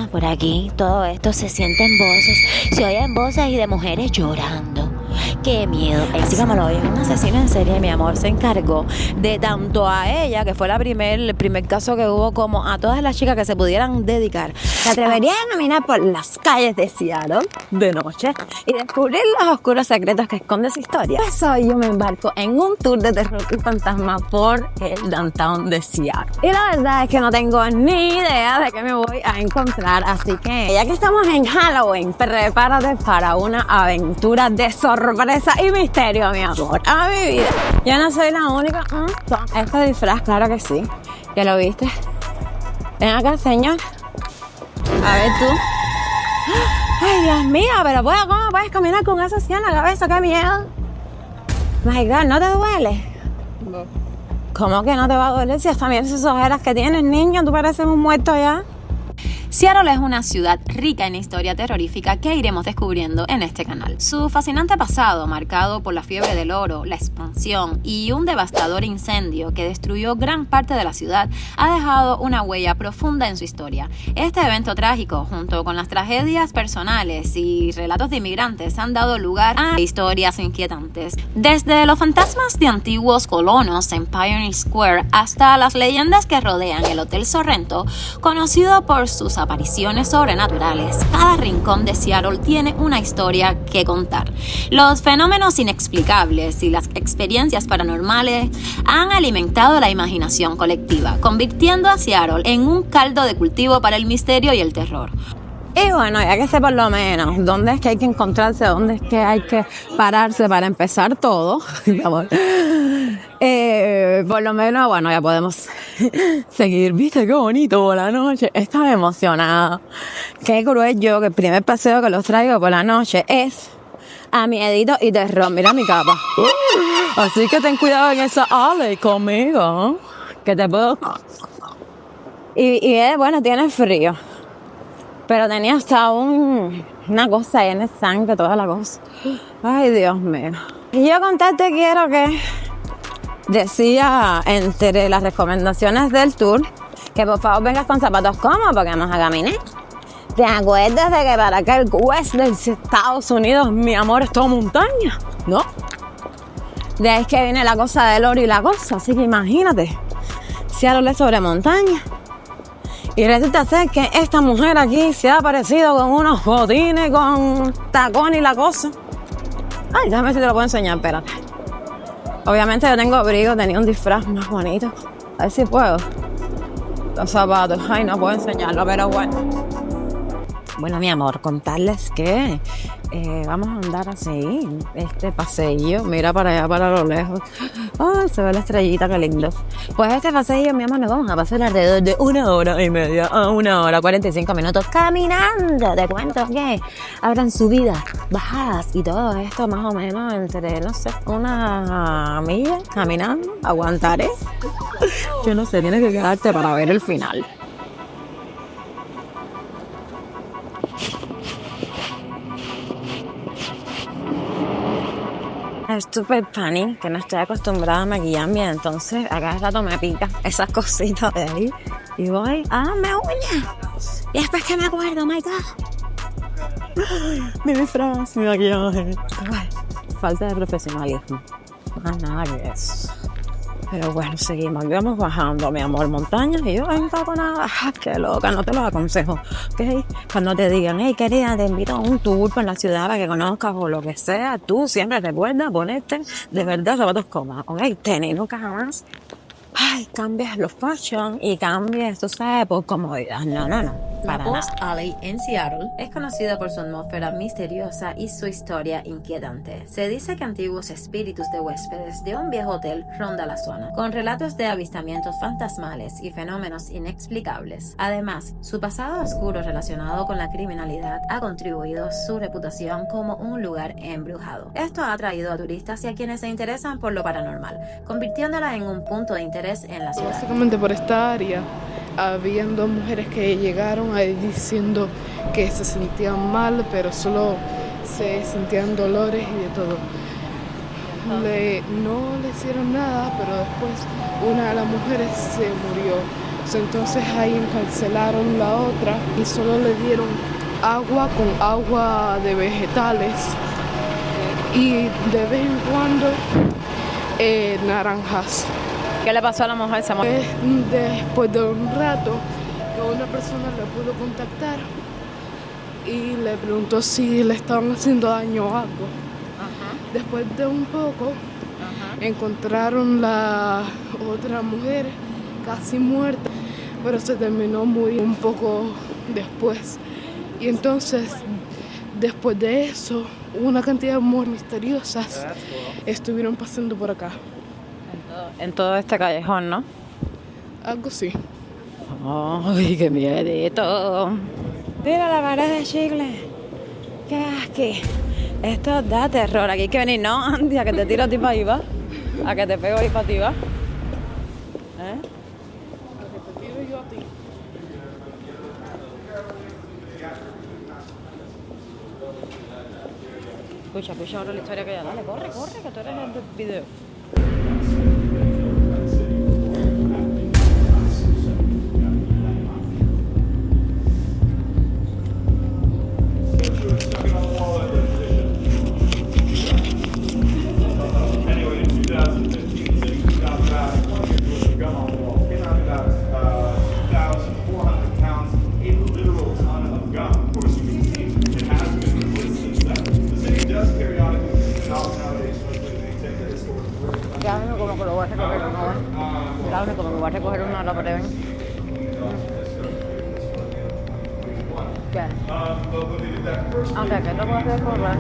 por aquí todo esto se sienten voces, se oyen voces y de mujeres llorando. ¡Qué miedo! Así como lo oyen, un asesino en serie, mi amor, se encargó de tanto a ella, que fue el primer caso que hubo, como a todas las chicas que se pudieran dedicar. ¿Te atreverías a caminar por las calles de Seattle de noche y descubrir los oscuros secretos que esconde su historia? Pues hoy yo me embarco en un tour de terror y fantasma por el downtown de Seattle. Y la verdad es que no tengo ni idea de qué me voy a encontrar, así que ya que estamos en Halloween, prepárate para una aventura de sorpresa y misterio, mi amor. A mi vida. Yo no soy la única. Este disfraz, claro que sí. ¿Ya lo viste? Ven acá, señor. A ver tú. Ay, Dios mío, pero ¿cómo puedes caminar con eso así en la cabeza? ¡Qué miedo! My God, ¿no te duele? No. ¿Cómo que no te va a doler si hasta miras esas ojeras que tienes, niño? Tú pareces un muerto ya. Seattle es una ciudad rica en historia terrorífica que iremos descubriendo en este canal. Su fascinante pasado, marcado por la fiebre del oro, la expansión y un devastador incendio que destruyó gran parte de la ciudad, ha dejado una huella profunda en su historia. Este evento trágico, junto con las tragedias personales y relatos de inmigrantes, han dado lugar a historias inquietantes. Desde los fantasmas de antiguos colonos en Pioneer Square hasta las leyendas que rodean el Hotel Sorrento, conocido por sus apariciones sobrenaturales, cada rincón de Seattle tiene una historia que contar. Los fenómenos inexplicables y las experiencias paranormales han alimentado la imaginación colectiva, convirtiendo a Seattle en un caldo de cultivo para el misterio y el terror. Y bueno, ya que sé por lo menos dónde es que hay que encontrarse, dónde es que hay que pararse para empezar todo, mi amor, por lo menos, bueno, ya podemos seguir. ¿Viste qué bonito por la noche? Estaba emocionada. Qué cruel yo que el primer paseo que los traigo por la noche es a miedito y terror. Mira mi capa. Así que ten cuidado en esa alley conmigo, que te puedo... Y bueno, tiene frío. Pero tenía hasta una cosa ahí en el sangre, toda la cosa. Ay, Dios mío. Y yo contarte quiero que decía entre las recomendaciones del tour que por favor vengas con zapatos cómodos porque vamos a caminar. ¿Te acuerdas de que para acá el west de Estados Unidos, mi amor, es todo montaña? ¿No? De ahí es que viene la cosa del oro y la cosa. Así que imagínate, Seattle es sobre montaña. Y resulta ser que esta mujer aquí se ha aparecido con unos botines, con tacón y la cosa. Ay, déjame ver si te lo puedo enseñar, espérate. Obviamente yo tengo abrigo, tenía un disfraz más bonito. A ver si puedo. Los zapatos, ay, no puedo enseñarlo, pero bueno. Bueno, mi amor, contarles que vamos a andar así, este paseillo, mira para allá, para lo lejos. Ay, se ve la estrellita, qué lindo. Pues este paseillo, mi amor, nos vamos a pasar alrededor de 1 hora y media a 1 hora 45 minutos caminando. Te cuento que habrán subidas, bajadas y todo esto más o menos entre, no sé, 1 milla caminando. Aguantaré. Yo no sé, tienes que quedarte para ver el final. Es súper funny que no estoy acostumbrada a maquillarme, entonces a cada rato me pica esas cositas de ahí y voy a darme uñas. Y después que me acuerdo, my God, mi disfraz, mi maquillaje. Ay, falta de profesionalismo. Más nada que eso. Pero bueno, seguimos, vamos bajando, mi amor, montañas y yo nada. Qué loca, no te lo aconsejo, ¿ok? Cuando te digan, hey, querida, te invito a un tour por la ciudad para que conozcas o lo que sea, tú siempre recuerda ponerte de verdad zapatos cómodos, ¿ok? Tenis, nunca jamás. Ay, cambias los fashion y cambias, tú sabes, por comodidad. No, La para Post nada. Alley en Seattle es conocida por su atmósfera misteriosa y su historia inquietante. Se dice que antiguos espíritus de huéspedes de un viejo hotel ronda la zona, con relatos de avistamientos fantasmales y fenómenos inexplicables. Además, su pasado oscuro relacionado con la criminalidad ha contribuido a su reputación como un lugar embrujado. Esto ha atraído a turistas y a quienes se interesan por lo paranormal, convirtiéndola en un punto de interés en la ciudad. Básicamente por esta área habían 2 mujeres que llegaron ahí diciendo que se sentían mal, pero solo se sentían dolores y de todo. No le hicieron nada, pero después una de las mujeres se murió Entonces ahí encarcelaron la otra y solo le dieron agua con agua de vegetales y de vez en cuando naranjas. ¿Qué le pasó a la mujer? Se murió. Después de un rato que una persona le pudo contactar y le preguntó si le estaban haciendo daño o algo. Después de un poco encontraron la otra mujer casi muerta, pero se terminó muriendo un poco después. Y entonces, después de eso, una cantidad de muertes misteriosas estuvieron pasando por acá. En todo este callejón, ¿no? Algo así. ¡Ay, qué miedito! Mira la pared de chicle. ¡Qué asque! Esto da terror. Aquí hay que venir, ¿no, Andy? A que te tiro a ti para ahí, ¿va? A que te pego ahí para ti, ¿va? ¿Eh? Te tiro yo a ti. Escucha ahora la historia que ya. Dale, corre, que tú eres el del video. Anyway, in 2015, so you got about 20 years with a gun on the wall. Came out about 2,400 pounds, a literal ton of gum. Of course, you can see it has been replaced since then. The city does periodically receive knowledge nowadays, especially they take the historic work. Déjame como que lo voy a recoger uno, ¿eh? Déjame como que voy a recoger uno a la pared, ¿ven? ¿Qué? But when they did that first Ok, que lo puedo hacer con la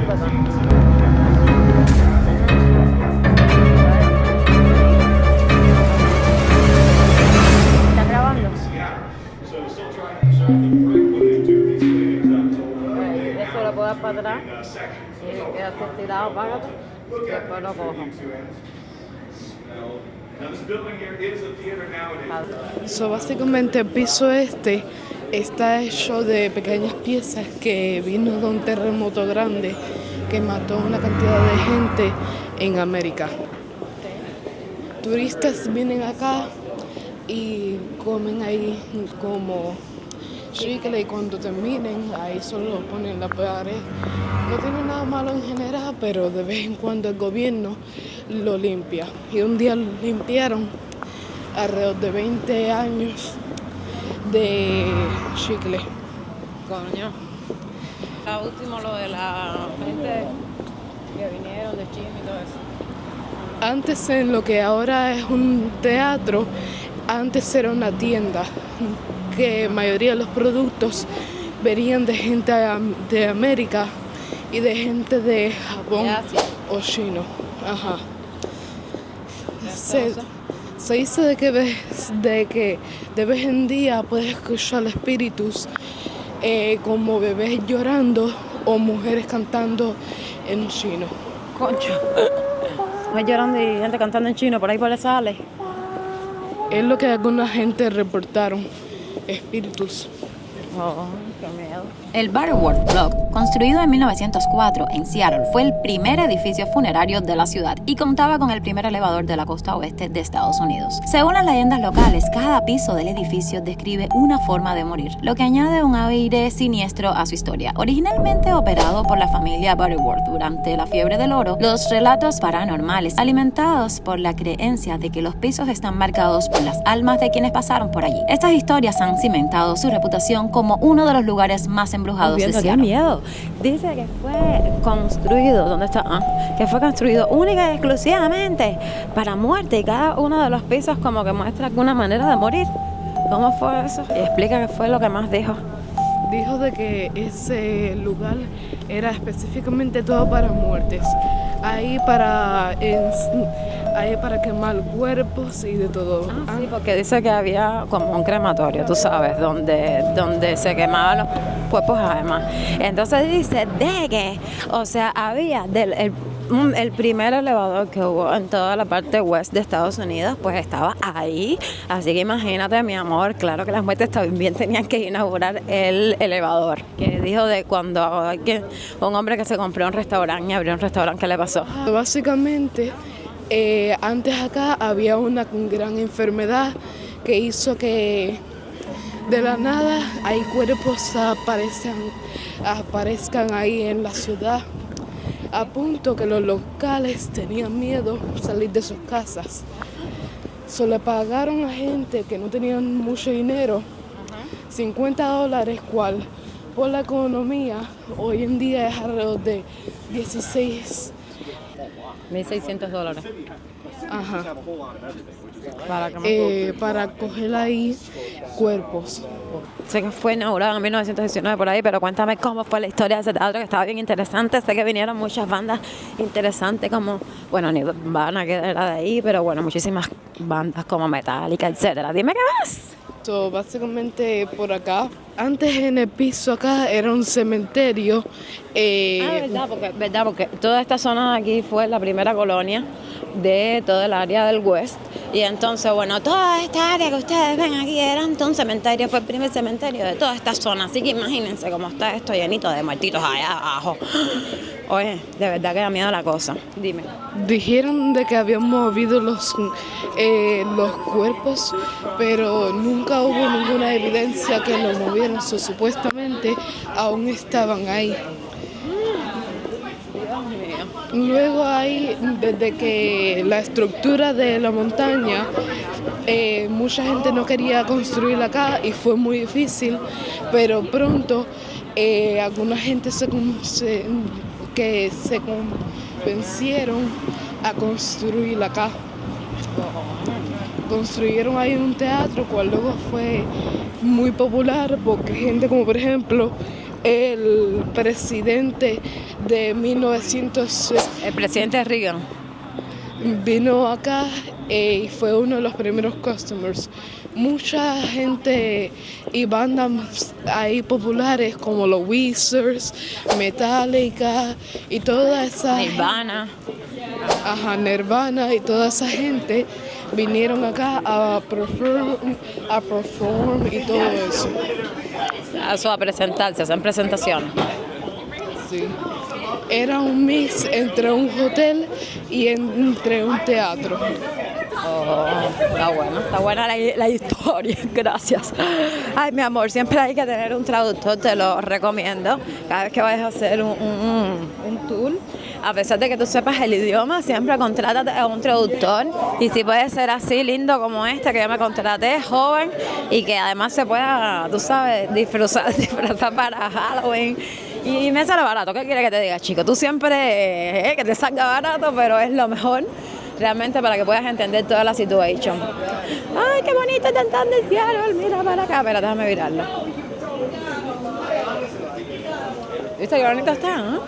¿Estás grabando? so still trying to preserve the brick when they do these cleanings, I'm told. Eso lo puedo dar para atrás y queda así estirado, págate, y después lo cojo. Now this building here is a theater nowadays. So, básicamente el piso este está hecho de pequeñas piezas que vino de un terremoto grande que mató una cantidad de gente en América. Turistas vienen acá y comen ahí como chicle y cuando terminen ahí solo lo ponen en la pared. No tiene nada malo en general, pero de vez en cuando el gobierno lo limpia. Y un día lo limpiaron alrededor de 20 años de chicle. Coño. La última, lo de la gente que vinieron de Chile y todo eso. Antes, en lo que ahora es un teatro, antes era una tienda que la mayoría de los productos venían de gente de América y de gente de Japón De Asia. o chino. Ajá. Se dice de que de vez en día puedes escuchar espíritus como bebés llorando o mujeres cantando en chino. Concho. Voy llorando y gente cantando en chino, por ahí por ahí sale. Es lo que alguna gente reportaron, espíritus. Oh, qué miedo. El Butterworth Block, construido en 1904 en Seattle, fue el primer edificio funerario de la ciudad y contaba con el primer elevador de la costa oeste de Estados Unidos. Según las leyendas locales, cada piso del edificio describe una forma de morir, lo que añade un aire siniestro a su historia. Originalmente operado por la familia Butterworth durante la fiebre del oro, los relatos paranormales alimentados por la creencia de que los pisos están marcados por las almas de quienes pasaron por allí. Estas historias han cimentado su reputación como uno de los lugares más embrujados de Qué Seattle. miedo. Dice que fue construido, ¿dónde está? Que fue construido única y exclusivamente para muerte y cada uno de los pisos como que muestra alguna manera de morir. ¿Cómo fue eso? Y explica qué fue lo que más dijo. Dijo de que ese lugar era específicamente todo para muertes. Ahí para quemar cuerpos y de todo. Sí, porque dice que había como un crematorio, tú sabes, donde se quemaban los cuerpos además. Entonces dice de que, o sea, había el primer elevador que hubo en toda la parte west de Estados Unidos, pues estaba ahí. Así que imagínate, mi amor, claro que las muertes también tenían que inaugurar el elevador. Que dijo de cuando un hombre que se compró un restaurante y abrió un restaurante, ¿qué le pasó? Básicamente, antes acá había una gran enfermedad que hizo que de la nada hay cuerpos aparezcan ahí en la ciudad, a punto que los locales tenían miedo salir de sus casas. Le pagaron a gente que no tenían mucho dinero, $50, cual por la economía hoy en día es alrededor de $1,600. Ajá, Para para coger ahí cuerpos. Sé que fue inaugurado en 1919 por ahí, pero cuéntame cómo fue la historia de ese teatro, que estaba bien interesante. Sé que vinieron muchas bandas interesantes como, bueno, Nirvana, que era de ahí, pero bueno, muchísimas bandas como Metallica, etcétera. Dime qué más. Básicamente por acá, antes en el piso acá era un cementerio. Verdad, porque toda esta zona de aquí fue la primera colonia de todo el área del West. Y entonces, bueno, toda esta área que ustedes ven aquí era un cementerio, fue el primer cementerio de toda esta zona. Así que imagínense cómo está esto llenito de muertitos allá abajo. Oye, de verdad que da miedo la cosa. Dime. Dijeron de que habían movido los cuerpos, pero nunca hubo ninguna evidencia que los movieron. Supuestamente aún estaban ahí. Luego hay, desde que la estructura de la montaña, mucha gente no quería construir acá y fue muy difícil, pero pronto alguna gente se convencieron a construir acá. Construyeron ahí un teatro, cual luego fue muy popular porque gente como por ejemplo el presidente de 1900... El presidente Reagan vino acá y fue uno de los primeros customers. Mucha gente y bandas ahí populares como los Weezers, Metallica y toda esa... Nirvana. Nirvana y toda esa gente vinieron acá a perform y todo eso. Eso, a presentarse, hacen presentaciones. Sí. Era un mix entre un hotel y entre un teatro. Oh, está buena la historia, gracias. Ay, mi amor, siempre hay que tener un traductor, te lo recomiendo. Cada vez que vayas a hacer un tour, a pesar de que tú sepas el idioma, siempre contrátate a un traductor. Y si puede ser así lindo como este, que yo me contraté, joven, y que además se pueda, tú sabes, disfrazar para Halloween. Y me sale barato. ¿Qué quieres que te diga, chico? Tú siempre, que te salga barato, pero es lo mejor realmente para que puedas entender toda la situación. Ay, qué bonito está tan deseado. Mira para acá. Espera, déjame virarlo. ¿Viste qué bonito está, no?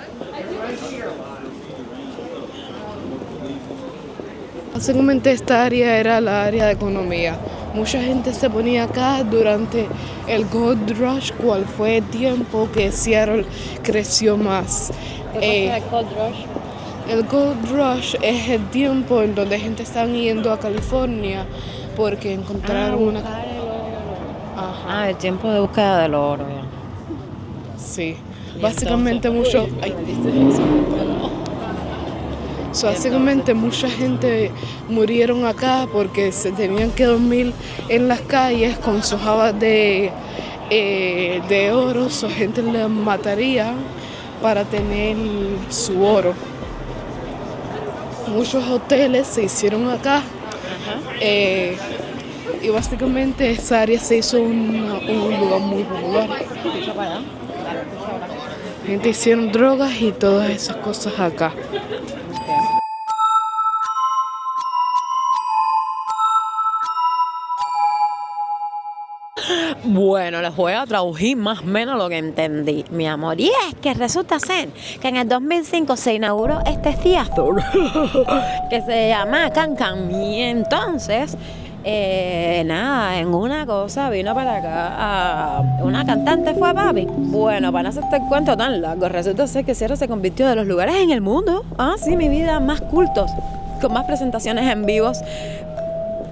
Básicamente esta área era la área de economía. Mucha gente se ponía acá durante el Gold Rush, cual fue el tiempo que Seattle creció más. ¿Qué pasa el Gold Rush? El Gold Rush es el tiempo en donde gente está yendo a California porque encontraron una... El tiempo de búsqueda del oro. Ya. Sí, básicamente mucho... Básicamente mucha gente murieron acá porque se tenían que dormir en las calles con sus jabas de oro. Su gente les mataría para tener su oro. Muchos hoteles se hicieron acá y básicamente esa área se hizo un lugar muy popular. Gente hicieron drogas y todas esas cosas acá. Bueno, les voy a traducir más o menos lo que entendí, mi amor. Y es que resulta ser que en el 2005 se inauguró este teatro que se llama Can. Y entonces, nada, en una cosa vino para acá una cantante, fue papi. Bueno, para no hacer este cuento tan largo, resulta ser que Seattle se convirtió de los lugares en el mundo, sí, mi vida, más cultos, con más presentaciones en vivos,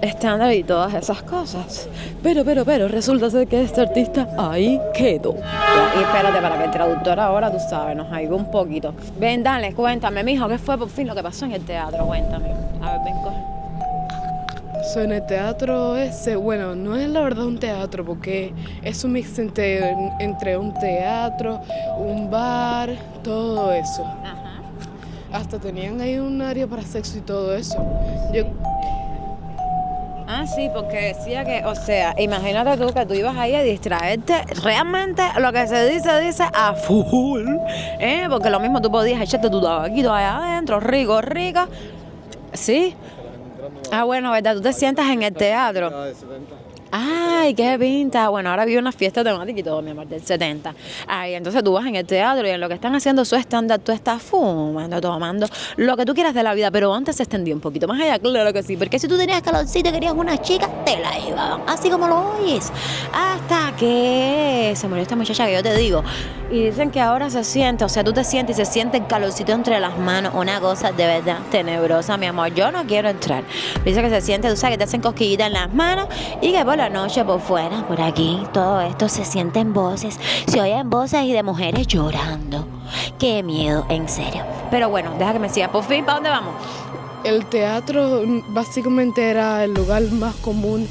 estándar y todas esas cosas. Pero, resulta ser que este artista ahí quedó. Y espérate, para que el traductor ahora, tú sabes, nos ayude un poquito. Ven, dale, cuéntame, mijo, ¿qué fue por fin lo que pasó en el teatro? Cuéntame. A ver, ven, coge. So, en el teatro ese, bueno, no es la verdad un teatro porque es un mix entre un teatro, un bar, todo eso. Hasta tenían ahí un área para sexo y todo eso. Ah, sí, porque decía que, o sea, imagínate tú que tú ibas ahí a distraerte, realmente lo que se dice a full, porque lo mismo tú podías echarte tu tabaquito allá adentro, rico, ¿sí? Ah, bueno, ¿verdad? Tú te sientas en el teatro. Ay, qué pinta. Bueno, ahora vi una fiesta temática y todo, mi amor, del 70. Ay, entonces tú vas en el teatro y en lo que están haciendo su estándar, tú estás fumando, tomando lo que tú quieras de la vida, pero antes se extendió un poquito más allá, claro que sí, porque si tú tenías calorcito y querías una chica, te la llevaban, así como lo oyes, hasta que se murió esta muchacha que yo te digo. Y dicen que ahora se siente, o sea, tú te sientes y se siente el calorcito entre las manos, una cosa de verdad tenebrosa, mi amor. Yo no quiero entrar. Dice que se siente, tú sabes, que te hacen cosquillitas en las manos y que por la noche, por fuera, por aquí, todo esto se sienten voces, se oyen voces y de mujeres llorando. Qué miedo, en serio. Pero bueno, deja que me siga. Por fin, ¿para dónde vamos? El teatro básicamente era el lugar más común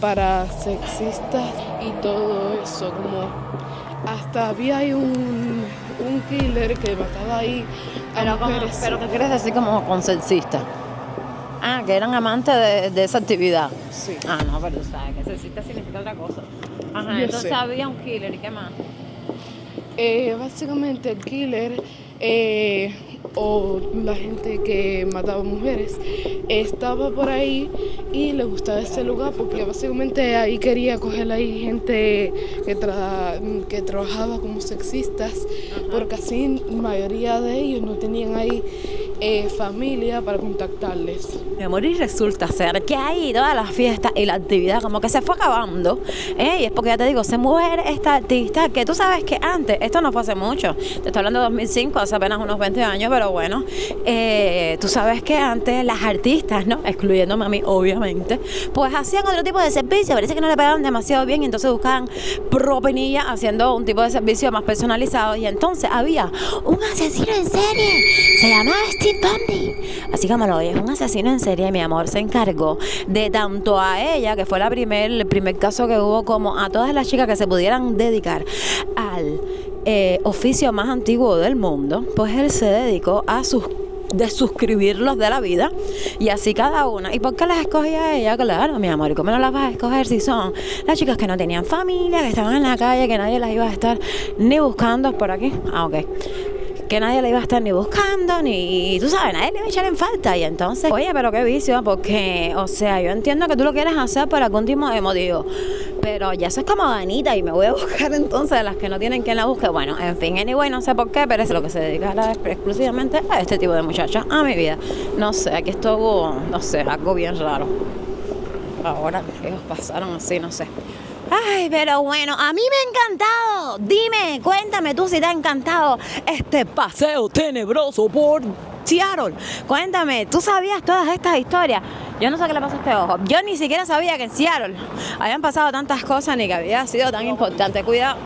para sexistas y todo eso, como hasta había ahí un killer que mataba ahí a mujeres. ¿Pero qué quieres decir como con sexista? Ah, que eran amantes de esa actividad. Sí. Ah, no, pero tú sabes que sexista significa otra cosa. Ajá, Yo entonces sé. había un killer, ¿y qué más? Básicamente el killer o la gente que mataba mujeres estaba por ahí y le gustaba ese lugar porque básicamente ahí quería coger ahí gente que trabajaba como sexistas. Porque así la mayoría de ellos no tenían ahí familia para contactarles. Mi amor, y resulta ser que ahí todas las fiestas y la actividad como que se fue acabando, y es porque ya te digo, se muere esta artista, que tú sabes que antes, esto no fue hace mucho, te estoy hablando de 2005, hace apenas unos 20 años, pero bueno, tú sabes que antes las artistas, ¿no? Excluyéndome a mí, obviamente, pues hacían otro tipo de servicio, parece que no le pagaban demasiado bien, y entonces buscaban propinilla haciendo un tipo de servicio más personalizado, y entonces había un asesino en serie, se llamaba Steve Bundy, así como lo oyes, un asesino en serie, mi amor, se encargó de tanto a ella, que fue el primer caso que hubo, como a todas las chicas que se pudieran dedicar al oficio más antiguo del mundo, pues él se dedicó a suscribirlos de la vida, y así cada una. ¿Y por qué las escogía a ella? Claro, mi amor, ¿y cómo no las vas a escoger si son las chicas que no tenían familia, que estaban en la calle, que nadie las iba a estar ni buscando por aquí? Ah, ok. Que nadie la iba a estar ni buscando, ni, tú sabes, nadie le iba a echar en falta. Y entonces, oye, pero qué vicio, porque, o sea, yo entiendo que tú lo quieres hacer por algún tipo de motivo, pero ya eso es como ganita, y me voy a buscar entonces a las que no tienen quien la busque. Bueno, en fin, anyway, no sé por qué, pero es lo que se dedica exclusivamente a este tipo de muchachas, a mi vida. No sé, aquí estuvo, no sé, algo bien raro. Ahora ellos pasaron así, no sé. Ay, pero bueno, a mí me ha encantado. Dime, cuéntame tú si te ha encantado este paseo tenebroso por Seattle. Cuéntame, ¿tú sabías todas estas historias? Yo no sé qué le pasa a este ojo. Yo ni siquiera sabía que en Seattle habían pasado tantas cosas ni que había sido tan importante. Cuidado.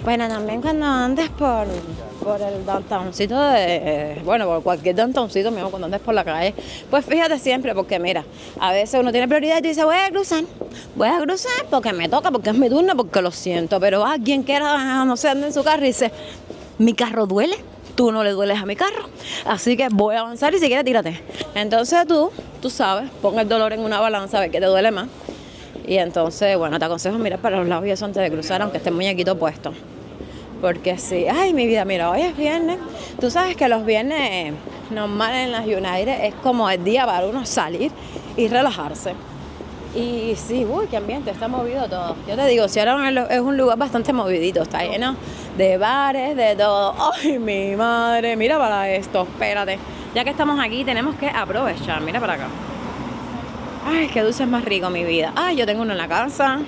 Bueno, también cuando andes por el downtowncito por cualquier downtowncito mismo, cuando andes por la calle, pues fíjate siempre, porque mira, a veces uno tiene prioridad y tú dices, voy a cruzar porque me toca, porque es mi turno, porque lo siento, pero alguien quiera, no sé, anda en su carro y dice, mi carro duele, tú no le dueles a mi carro, así que voy a avanzar y si quieres tírate. Entonces tú sabes, pon el dolor en una balanza, a ver qué te duele más. Y entonces, bueno, te aconsejo mirar para los lados y eso antes de cruzar, aunque esté el muñequito puesto. Porque sí, ay, mi vida, mira, hoy es viernes. Tú sabes que los viernes normales en las United es como el día para uno salir y relajarse. Y sí, uy, qué ambiente, está movido todo. Yo te digo, Seattle es un lugar bastante movidito, está lleno de bares, de todo. Ay, mi madre, mira para esto, espérate. Ya que estamos aquí, tenemos que aprovechar, mira para acá. Ay, qué dulce es más rico, mi vida. Ay, yo tengo uno en la casa.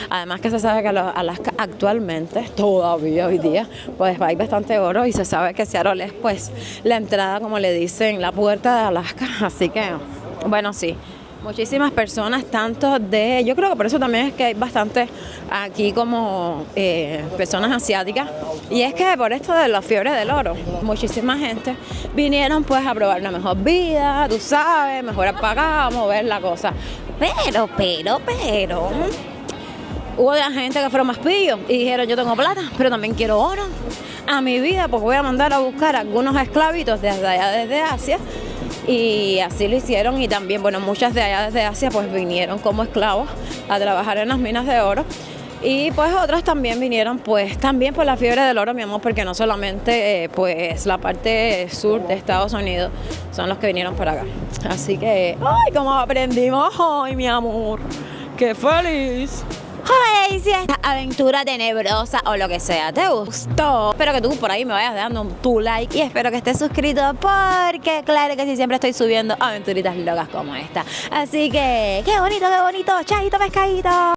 Además que se sabe que Alaska actualmente, todavía hoy día, pues hay bastante oro, y se sabe que Seattle es pues la entrada, como le dicen, la puerta de Alaska. Así que, bueno, sí. Muchísimas personas, yo creo que por eso también es que hay bastante aquí como personas asiáticas, y es que por esto de la fiebre del oro, muchísima gente vinieron pues a probar una mejor vida, tú sabes, mejorar para acá, mover la cosa. Pero. Hubo de la gente que fueron más pillos y dijeron, yo tengo plata, pero también quiero oro. A mi vida, pues voy a mandar a buscar algunos esclavitos desde allá, desde Asia. Y así lo hicieron y también, bueno, muchas de allá desde Asia pues vinieron como esclavos a trabajar en las minas de oro. Y pues otras también vinieron pues también por la fiebre del oro, mi amor, porque no solamente pues la parte sur de Estados Unidos son los que vinieron para acá. Así que, ¡ay, cómo aprendimos hoy, mi amor! ¡Qué feliz! Ay, si esta aventura tenebrosa o lo que sea te gustó, espero que tú por ahí me vayas dando tu like y espero que estés suscrito porque claro que sí, siempre estoy subiendo aventuritas locas como esta. Así que, qué bonito, chaito pescadito.